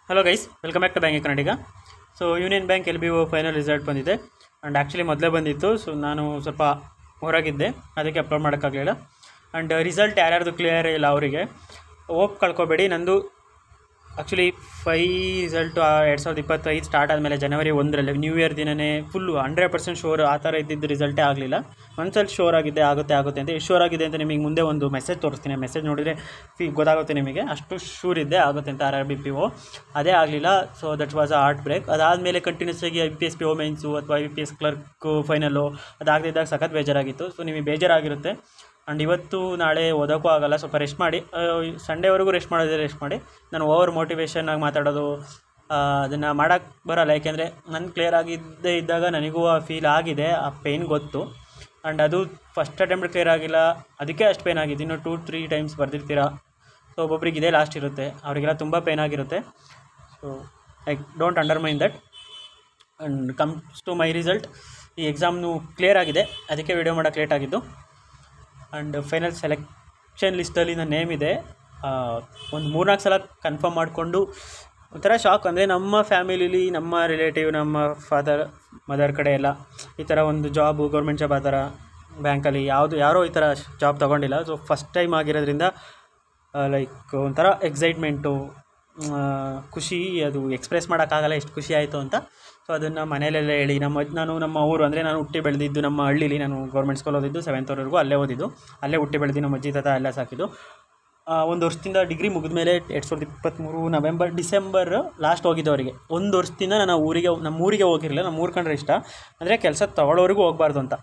Hello guys, welcome back to bank Kannadiga. So union bank LBO final result ಬಂದಿದೆ. And actually ಮೊದಲೇ ಬಂದಿತ್ತು. So ನಾನು ಸ್ವಲ್ಪ ಹೊರಗಿದ್ದೆ, ಅದಕ್ಕೆ ಅಪ್ಲೋಡ್ ಮಾಡೋಕ್ಕಾಗಲಿಲ್ಲ. ಆ್ಯಂಡ್ ರಿಸಲ್ಟ್ ಯಾರ್ಯಾರ್ದು ಕ್ಲಿಯರ್ ಇಲ್ಲ ಅವರಿಗೆ ಹೋಪ್ ಕಳ್ಕೊಬೇಡಿ. ನಂದು ಆ್ಯಕ್ಚುಲಿ ರಿಸಲ್ಟು 2025 ಸ್ಟಾರ್ಟ್ ಆದಮೇಲೆ ಜನವರಿ 1ರಲ್ಲಿ ನ್ಯೂ ಇಯರ್ ದಿನವೇ ಫುಲ್ಲು 100% ಶೋರ್ ಆ ಥರ ಇದ್ದಿದ್ದು ರಿಸಲ್ಟೇ ಆಗಲಿಲ್ಲ. ಒಂದ್ಸಲ ಶೋರ್ ಆಗಿದ್ದೆ ಆಗುತ್ತೆ ಅಂತ ಎಷ್ಟು ಶೋರ್ ಆಗಿದೆ ಅಂತ ನಿಮಗೆ ಮುಂದೆ ಒಂದು ಮೆಸೇಜ್ ತೋರಿಸ್ತೀನಿ. ಮೆಸೇಜ್ ನೋಡಿದರೆ ಗೊತ್ತಾಗುತ್ತೆ ನಿಮಗೆ, ಅಷ್ಟು ಶೂರ್ ಇದ್ದೆ ಆಗುತ್ತೆ ಅಂತ. RRBPO ಅದೇ ಆಗಲಿಲ್ಲ. So that was a heartbreak. ಅದಾದಮೇಲೆ ಕಂಟಿನ್ಯೂಸ್ ಆಗಿ IPS PO ಮೇನ್ಸು ಅಥವಾ IPS ಕ್ಲರ್ಕು ಫೈನಲ್ಲು ಅದಾಗದಿದ್ದಾಗ ಸಖತ್ ಬೇಜಾರಾಗಿತ್ತು. ಸೊ ನಿಮಗೆ ಬೇಜಾರಾಗಿರುತ್ತೆ. ಆ್ಯಂಡ್ ಇವತ್ತು ನಾಳೆ ಓದೋಕ್ಕೂ ಆಗೋಲ್ಲ, ಸ್ವಲ್ಪ ರೆಸ್ಟ್ ಮಾಡಿ. ಸಂಡೇವರೆಗೂ ರೆಸ್ಟ್ ಮಾಡಿ. ನಾನು ಓವರ್ ಮೋಟಿವೇಶನ್ನಾಗಿ ಮಾತಾಡೋದು ಅದನ್ನು ಮಾಡೋಕ್ಕೆ ಬರೋಲ್ಲ. ಯಾಕೆಂದರೆ ನನ್ನ ಕ್ಲಿಯರ್ ಆಗಿದ್ದೇ ಇದ್ದಾಗ ನನಗೂ ಆ ಫೀಲ್ ಆಗಿದೆ, ಆ ಪೇಯ್ನ್ ಗೊತ್ತು. ಆ್ಯಂಡ್ ಅದು ಫಸ್ಟ್ ಅಟೆಂಪ್ಟ್ ಕ್ಲಿಯರ್ ಆಗಿಲ್ಲ, ಅದಕ್ಕೆ ಅಷ್ಟು ಪೇಯ್ನ್ ಆಗಿದೆ. ಇನ್ನು 2-3 ಟೈಮ್ಸ್ ಬರ್ದಿರ್ತೀರ. ಸೊ ಒಬ್ಬೊಬ್ರಿಗೆ ಇದೇ ಲಾಸ್ಟ್ ಇರುತ್ತೆ, ಅವರಿಗೆಲ್ಲ ತುಂಬ ಪೇಯ್ನ್ ಆಗಿರುತ್ತೆ. So I don't undermine that. And comes to my result. ಈ ಎಕ್ಸಾಮ್ನು ಕ್ಲಿಯರ್ ಆಗಿದೆ, ಅದಕ್ಕೆ ವಿಡಿಯೋ ಮಾಡೋಕ್ಕೆ ಲೇಟ್ ಆಗಿದ್ದು. ಆ್ಯಂಡ್ ಫೈನಲ್ ಸೆಲೆಕ್ಷನ್ ಲಿಸ್ಟಲ್ಲಿ ನನ್ನ ನೇಮ್ ಇದೆ. ಒಂದು 3-4 ಸಲ ಕನ್ಫರ್ಮ್ ಮಾಡಿಕೊಂಡು ಒಂಥರ ಶಾಕ್. ಅಂದರೆ ನಮ್ಮ ಫ್ಯಾಮಿಲಿಲಿ, ನಮ್ಮ ರಿಲೇಟಿವ್, ನಮ್ಮ ಫಾದರ್ ಮದರ್ ಕಡೆ ಎಲ್ಲ ಈ ಥರ ಒಂದು ಜಾಬು, ಗೌರ್ಮೆಂಟ್ ಜಾಬ್ ಆ ಥರ ಬ್ಯಾಂಕಲ್ಲಿ ಯಾರೋ ಈ ಥರ ಜಾಬ್ ತೊಗೊಂಡಿಲ್ಲ. ಸೊ ಫಸ್ಟ್ ಟೈಮ್ ಆಗಿರೋದ್ರಿಂದ ಲೈಕ್ ಒಂಥರ ಎಕ್ಸೈಟ್ಮೆಂಟು, ಖುಷಿ, ಅದು ಎಕ್ಸ್ಪ್ರೆಸ್ ಮಾಡೋಕ್ಕಾಗಲ್ಲ ಎಷ್ಟು ಖುಷಿ ಆಯಿತು ಅಂತ. ಸೊ ಅದನ್ನು ಮನೇಲೆಲ್ಲ ಹೇಳಿ ನಮ್ಮ ಊರು ಅಂದರೆ ನಾನು ಹುಟ್ಟಿ ಬೆಳೆದಿದ್ದು ನಮ್ಮ ಹಳ್ಳೀಲಿ. ನಾನು ಗೌರ್ಮೆಂಟ್ ಸ್ಕೂಲ್ ಓದಿದ್ದು 7th ಅಲ್ಲೇ ಓದಿದ್ದು, ಅಲ್ಲೇ ಹುಟ್ಟಿ ಬೆಳೆದು ನಮ್ಮ ಅಜ್ಜಿ ತಾತ ಎಲ್ಲ ಸಾಕಿದ್ದು. ಒಂದು ವರ್ಷದಿಂದ ಡಿಗ್ರಿ ಮುಗಿದ ಮೇಲೆ 2023 ಡಿಸೆಂಬರ್ ಲಾಸ್ಟ್ ಹೋಗಿದ್ದು ಅವರಿಗೆ. ಒಂದು ವರ್ಷದಿಂದ ನಾನು ನಮ್ಮ ಊರಿಗೆ ಹೋಗಿರಲಿಲ್ಲ. ನಮ್ಮ ಊರು ಕಂಡ್ರೆ ಇಷ್ಟ, ಅಂದರೆ ಕೆಲಸ ತೊಗೊಳ್ಳೋರಿಗೂ ಹೋಗಬಾರ್ದು ಅಂತ.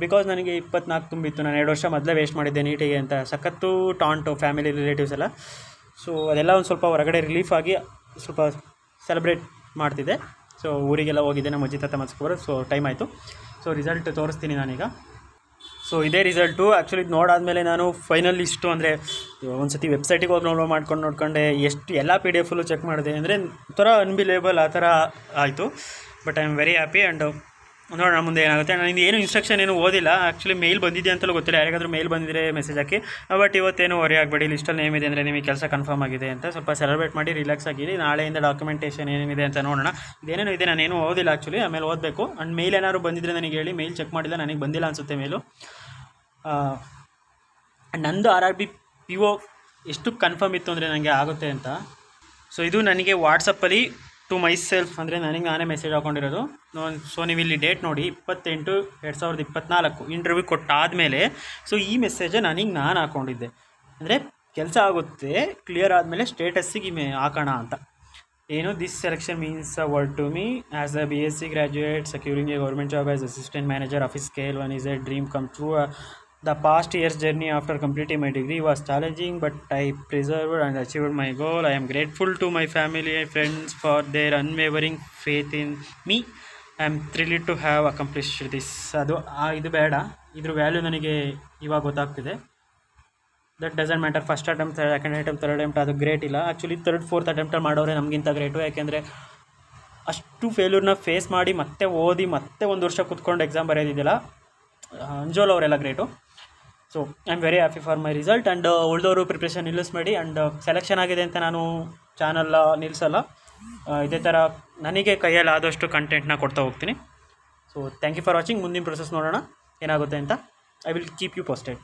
ಬಿಕಾಸ್ ನನಗೆ 24 ತುಂಬಿತ್ತು. ನಾನು 2 ವರ್ಷ ಮೊದಲೇ ವೇಸ್ಟ್ ಮಾಡಿದ್ದೆ ನೀಟಿಗೆ ಅಂತ. ಸಖತ್ತು ಟಾಂಟು ಫ್ಯಾಮಿಲಿ ರಿಲೇಟಿವ್ಸ್ ಎಲ್ಲ. ಸೊ ಅದೆಲ್ಲ ಒಂದು ಸ್ವಲ್ಪ ಹೊರಗಡೆ ರಿಲೀಫ್ ಆಗಿ ಸ್ವಲ್ಪ ಸೆಲೆಬ್ರೇಟ್ ಮಾಡ್ತಿದ್ದೆ. ಸೊ ಊರಿಗೆಲ್ಲ ಹೋಗಿದ್ದೆ ನಮ್ಮ ಅಜ್ಜಿ ತಾತ ಮತ್ಸ್ಕೊಬರೋ. ಸೊ ಟೈಮ್ ಆಯಿತು. ಸೊ ರಿಸಲ್ಟ್ ತೋರಿಸ್ತೀನಿ ನಾನೀಗ. ಸೊ ಇದೇ ರಿಸಲ್ಟು. ಆ್ಯಕ್ಚುಲಿ ಇದು ನೋಡಾದಮೇಲೆ ನಾನು ಫೈನಲ್ ಇಷ್ಟು ಅಂದರೆ ಒಂದು ಸತಿ ವೆಬ್ಸೈಟಿಗೆ ಹೋಗಿ ನೋಡ್ಕೊಂಡೆ ಎಷ್ಟು ಎಲ್ಲ PDF ಚೆಕ್ ಮಾಡಿದೆ. ಅಂದರೆ ಒಂಥರ ಅನ್ಬಿಲೇಬಲ್ ಆ ಥರ ಆಯಿತು. But I am very happy. And ನೋಡೋಣ ಮುಂದೆ ಏನಾಗುತ್ತೆ. ನಾನು ಏನು ಇನ್ಸ್ಟ್ರಕ್ಷನ್ ಏನು ಓದಿಲ್ಲ. ಆ್ಯಕ್ಚುಲಿ ಮೇಲ್ ಬಂದಿದೆ ಅಂತಲೂ ಗೊತ್ತಿಲ್ಲ. ಯಾರಿಗಾದರೂ ಮೇಲ್ ಬಂದಿದ್ರೆ ಮೆಸೇಜ್ ಹಾಕಿ. ಬಟ್ ಇವತ್ತೇನು ವರಿ ಆಗಬೇಡಿ, ಲಿಸ್ಟಲ್ಲಿ ನೇಮಿದೆ ಅಂದರೆ ನಿಮಗೆ ಕೆಲಸ ಕನ್ಫರ್ಮ್ ಆಗಿದೆ ಅಂತ. ಸ್ವಲ್ಪ ಸೆಲೆಬ್ರೇಟ್ ಮಾಡಿ ರಿಲ್ಯಾಕ್ಸ್ ಆಗಿರಿ. ನಾಳೆಯಿಂದ ಡಾಕ್ಯುಮೆಂಟೇಷನ್ ಏನೇನಿದೆ ಅಂತ ನೋಡೋಣ. ಇದೇನೇನು ಇದೆ ನಾನೇನು ಓದಿಲ್ಲ ಆ್ಯಕ್ಚುಲಿ, ಆಮೇಲೆ ಓದಬೇಕು. ಆ್ಯಂಡ್ ಮೇಲ್ ಏನಾದ್ರು ಬಂದಿದ್ರೆ ನನಗೆ ಹೇಳಿ. ಮೇಲ್ ಚೆಕ್ ಮಾಡಿಲ್ಲ, ನನಗೆ ಬಂದಿಲ್ಲ ಅನಿಸುತ್ತೆ ಮೇಲು. ನಂದು RRBPO ಎಷ್ಟು ಕನ್ಫರ್ಮ್ ಇತ್ತು ಅಂದರೆ ನನಗೆ ಆಗುತ್ತೆ ಅಂತ. ಸೊ ಇದು ನನಗೆ ವಾಟ್ಸಪ್ಪಲ್ಲಿ ಟು ಮೈ ಸೆಲ್ಫ್ ಅಂದರೆ ನನಗೆ ನಾನೇ ಮೆಸೇಜ್ ಹಾಕ್ಕೊಂಡಿರೋದು. ಸೊ ನೀವು ಇಲ್ಲಿ ಡೇಟ್ ನೋಡಿ, 28/2024 ಇಂಟರ್ವ್ಯೂ ಕೊಟ್ಟಾದಮೇಲೆ. ಸೊ ಈ ಮೆಸೇಜ್ ನಾನು ಹಾಕ್ಕೊಂಡಿದ್ದೆ. ಅಂದರೆ ಕೆಲಸ ಆಗುತ್ತೆ ಕ್ಲಿಯರ್ ಆದಮೇಲೆ ಸ್ಟೇಟಸ್ಸಿಗೆ ಹಾಕೋಣ ಅಂತ. ಏನು this selection means a word to me as a BSc graduate securing a government job as assistant manager office scale one is a dream come true. The past year's journey after completing my degree was challenging, but I persevered and achieved my goal. I am grateful to my family and friends for their unwavering faith in me. I am thrilled to have accomplished this. ಇದು ಬೇಡ, ಇದ್ರ value ನನಗೆ ಇವಾಗ ಗೊತ್ತಾಗ್ತಿದೆ. That doesn't matter. First attempt, second attempt, third attempt ಅದು great ಇಲ್ಲ. Actually 3rd 4th ಅಟೆಂಪ್ಟಲ್ಲಿ ಮಾಡೋರೆ ನಮಗಿಂತ ಗ್ರೇಟು. ಯಾಕೆಂದರೆ ಅಷ್ಟು ಫೇಲ್ಯೂರ್ನ ಫೇಸ್ ಮಾಡಿ ಮತ್ತೆ ಓದಿ ಮತ್ತೆ 1 ವರ್ಷ ಕೂತ್ಕೊಂಡು ಎಕ್ಸಾಮ್ ಬರೆಯೋದಿದೆಯಲ್ಲ, ಅಂಜೋಲ್ ಅವರೆಲ್ಲ great. So I am very happy for my result. And ಉಳಿದವರು ಪ್ರಿಪ್ರೇಷನ್ ನಿಲ್ಲಿಸ್ಬೇಡಿ. ಆ್ಯಂಡ್ ಸೆಲೆಕ್ಷನ್ ಆಗಿದೆ ಅಂತ ನಾನು ಚಾನಲ್ ನಿಲ್ಲಿಸಲ್ಲ. ಇದೇ ಥರ ನನಗೆ ಕೈಯಲ್ಲಿ ಆದಷ್ಟು ಕಂಟೆಂಟ್ನ ಕೊಡ್ತಾ ಹೋಗ್ತೀನಿ. So thank you for watching. ಮುಂದಿನ ಪ್ರೊಸೆಸ್ ನೋಡೋಣ ಏನಾಗುತ್ತೆ ಅಂತ. I will keep you posted.